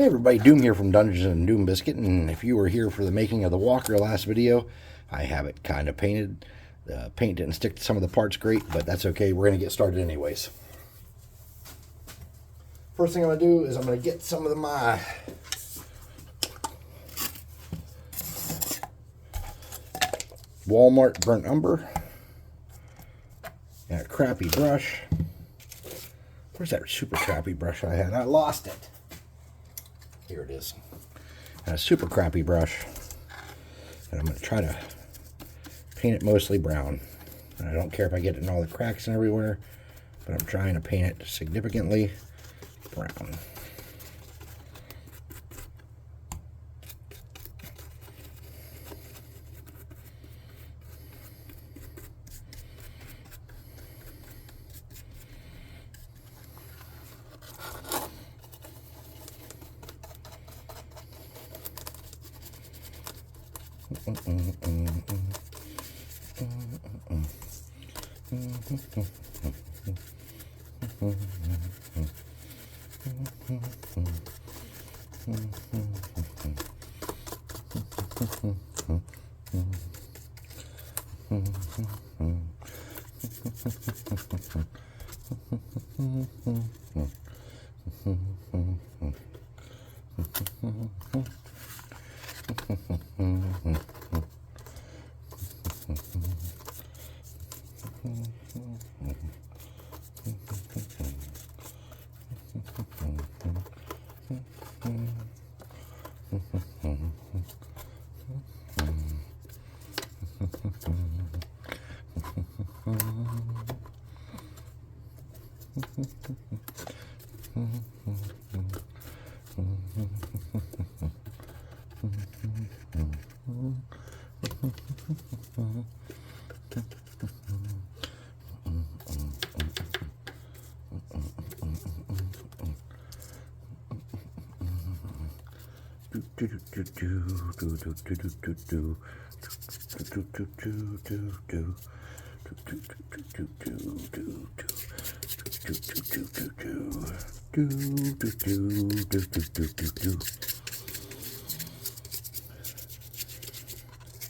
Hey everybody, Doom here from Dungeons and Doom Biscuit, and if you were here for the making of the walker last video, I have it kind of painted. The paint didn't stick to some of the parts great, but that's okay. We're going to get started anyways. First thing I'm going to do is I'm going to get some of my Walmart burnt umber and a crappy brush. Where's that super crappy brush I had? I lost it. Here it is. And a super crappy brush. And I'm going to try to paint it mostly brown. And I don't care if I get it in all the cracks and everywhere, but I'm trying to paint it significantly brown.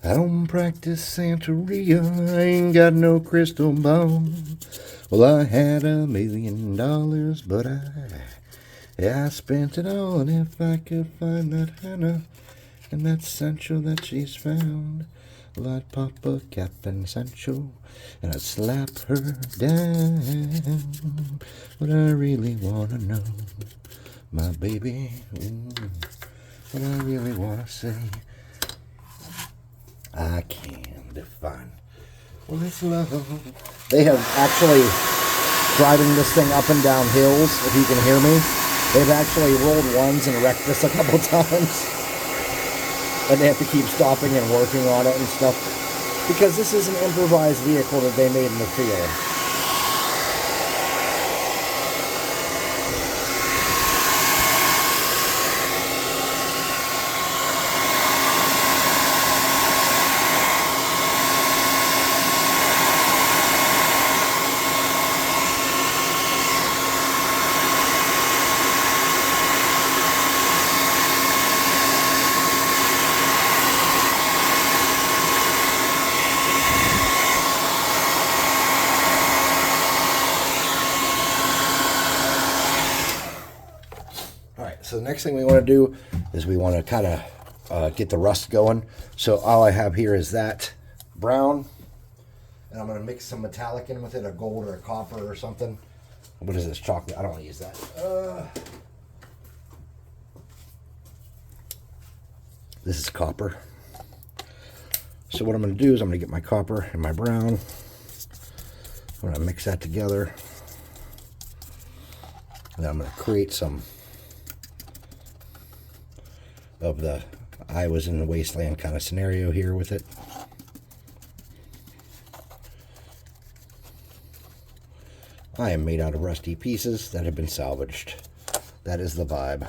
I don't practice Santeria, I ain't got no crystal ball. Well, I had $1 million, but I spent it all. And if I could find that Hannah and that Sancho that she's found, well, I'd pop a cap and Sancho and I'd slap her down. What I really wanna know, my baby, what I really wanna say, I can't define. Well, it's love. They have actually, driving this thing up and down hills, if you can hear me, they've actually rolled ones and wrecked this a couple times. And they have to keep stopping and working on it and stuff. Because this is an improvised vehicle that they made in the field. So the next thing we want to do is we want to kind of get the rust going. So all I have here is that brown, and I'm going to mix some metallic in with it, a gold or a copper or something. What is this, chocolate? I don't want to use that. This is copper. So what I'm going to do is I'm going to get my copper and my brown. I'm going to mix that together. And I'm going to create some of the I was in the wasteland kind of scenario here with it. I am made out of rusty pieces that have been salvaged. That is the vibe.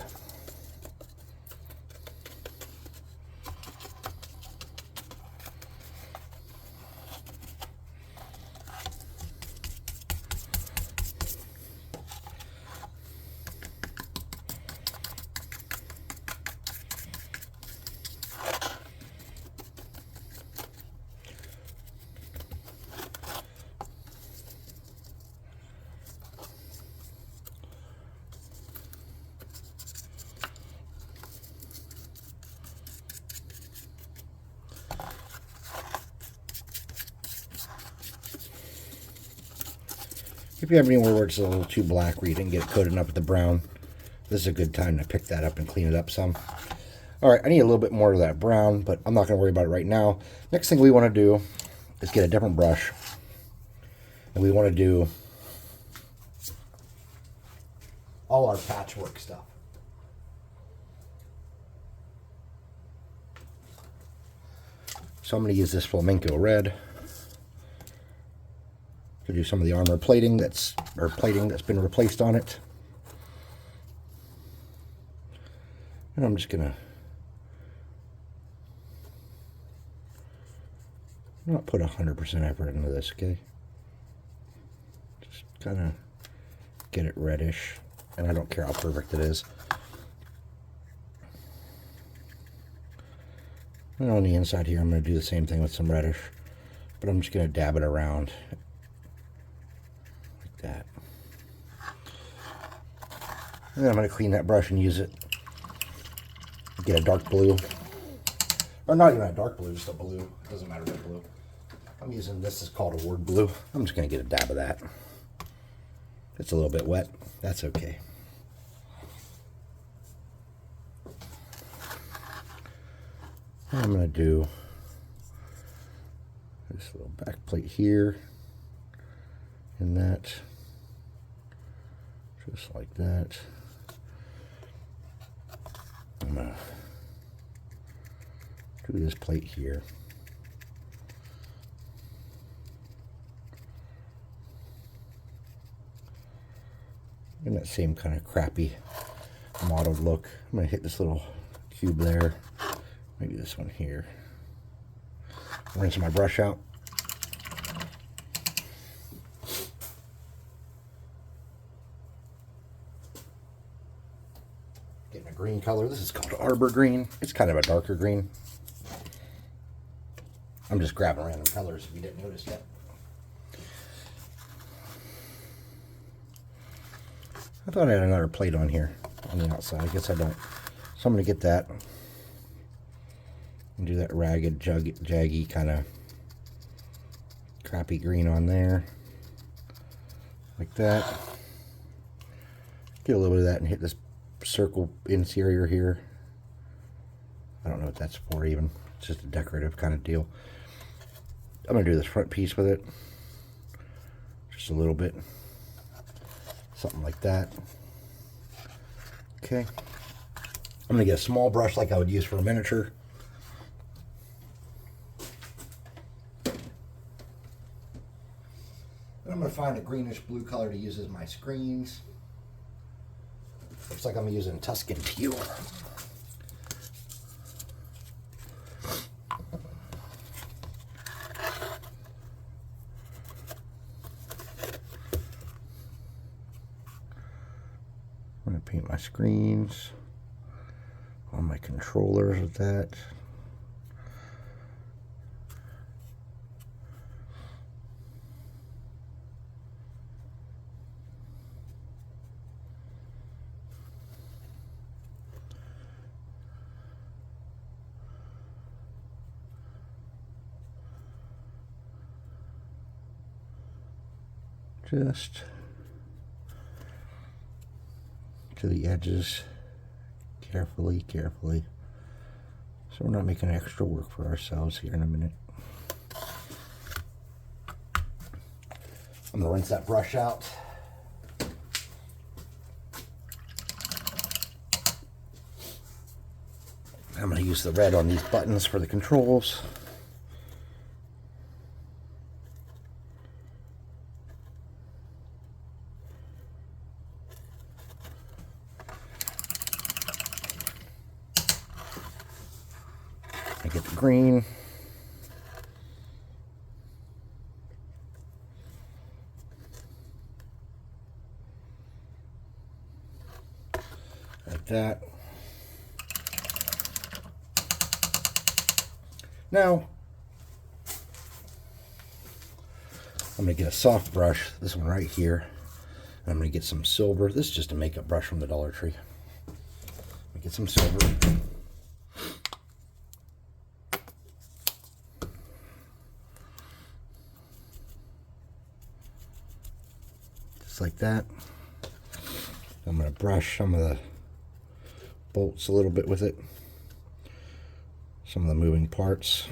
If you have anywhere where it's a little too black where you didn't get it coated up with the brown, this is a good time to pick that up and clean it up some. All right, I need a little bit more of that brown, but I'm not going to worry about it right now. Next thing we want to do is get a different brush. And we want to do all our patchwork stuff. So I'm going to use this flamenco red to do some of the armor plating that's been replaced on it. And I'm just going to not put 100% effort into this, okay? Just kind of get it reddish, and I don't care how perfect it is. And on the inside here, I'm going to do the same thing with some reddish, but I'm just going to dab it around like that. And then I'm going to clean that brush and use it. Get a dark blue. Or not even a dark blue, just a blue. It doesn't matter what blue. I'm using, this is called a word blue. I'm just going to get a dab of that. It's a little bit wet. That's okay. I'm going to do this little back plate here. And that. Just like that. I'm going to do this plate here. In that same kind of crappy mottled look. I'm going to hit this little cube there. Maybe this one here. Rinse my brush out. Getting a green color. This is called arbor green. It's kind of a darker green. I'm just grabbing random colors if you didn't notice yet. I thought I had another plate on here on the outside. I guess I don't. So I'm going to get that and do that ragged, jaggy kind of crappy green on there. Like that. Get a little bit of that and hit this circle interior here. I don't know what that's for even. It's just a decorative kind of deal. I'm going to do this front piece with it. Just a little bit. Something like that. Okay. I'm going to get a small brush like I would use for a miniature. And I'm going to find a greenish blue color to use as my screens. Looks like I'm using Tuscan Teal. I'm going to paint my screens on my controllers with that. Just to the edges, carefully. So we're not making extra work for ourselves here in a minute. I'm going to rinse that brush out. I'm going to use the red on these buttons for the controls. I get the green. Like that. Now, I'm going to get a soft brush, this one right here. And I'm going to get some silver. This is just a makeup brush from the Dollar Tree. Get some silver. that. I'm going to brush some of the bolts a little bit with it. Some of the moving parts.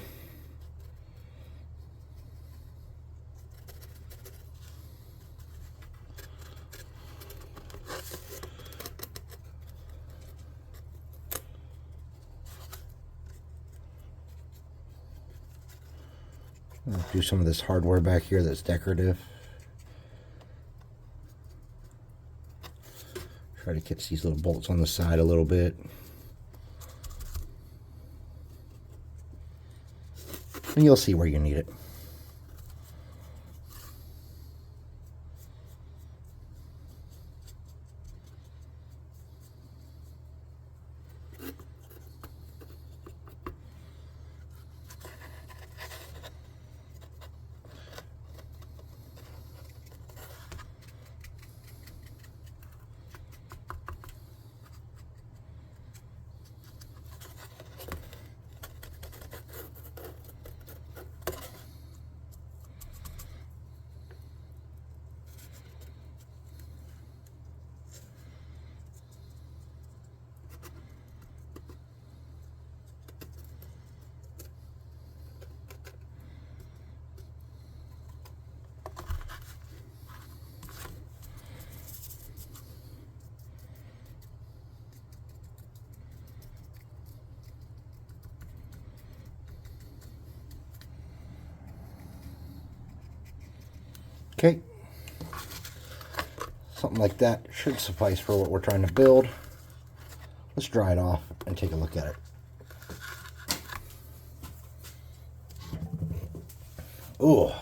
I'll do some of this hardware back here that's decorative. Try to catch these little bolts on the side a little bit. And you'll see where you need it. Okay, something like that should suffice for what we're trying to build. Let's dry it off and take a look at it. Ooh.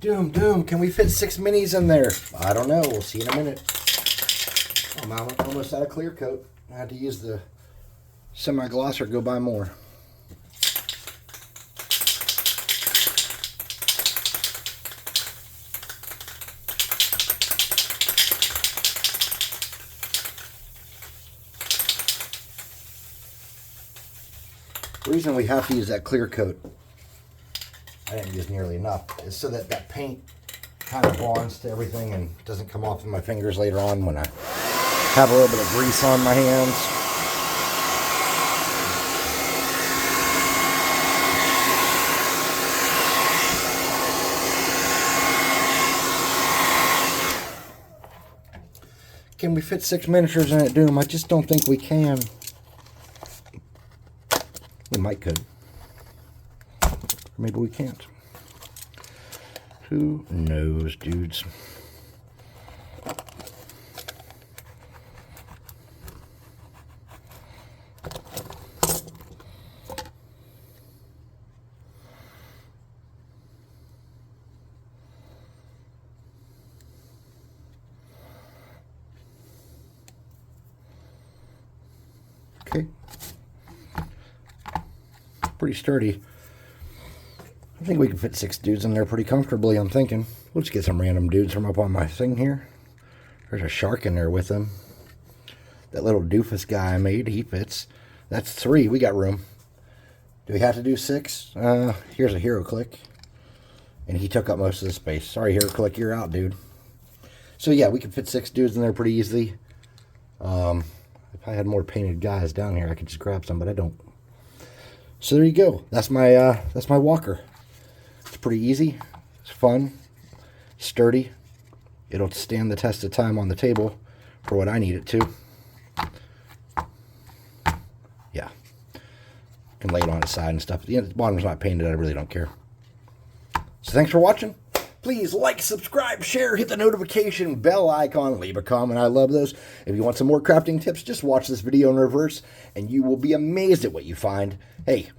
Doom, can we fit 6 minis in there? I don't know. We'll see in a minute. Oh, I'm almost out of clear coat. I had to use the semi-gloss or go buy more. The reason we have to use that clear coat, I didn't use nearly enough, is so that that paint kind of bonds to everything and doesn't come off of my fingers later on when I have a little bit of grease on my hands. Can we fit 6 miniatures in it, Doom? I just don't think we can. We might could. Or maybe we can't. Who knows, dudes? Okay. Pretty sturdy. I think we can fit 6 dudes in there pretty comfortably, I'm thinking. We'll just get some random dudes from up on my thing here. There's a shark in there with him. That little doofus guy I made, he fits. That's 3. We got room. Do we have to do 6? Here's a hero click. And he took up most of the space. Sorry, hero click, you're out, dude. So yeah, we can fit 6 dudes in there pretty easily. If I had more painted guys down here, I could just grab some, but I don't. So there you go. That's my walker. It's pretty easy. It's fun. Sturdy. It'll stand the test of time on the table for what I need it to. Yeah. Can lay it on its side and stuff. The bottom's not painted. I really don't care. So thanks for watching. Please like, subscribe, share, hit the notification bell icon, leave a comment. I love those. If you want some more crafting tips, just watch this video in reverse and you will be amazed at what you find. Hey,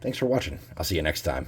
thanks for watching. I'll see you next time.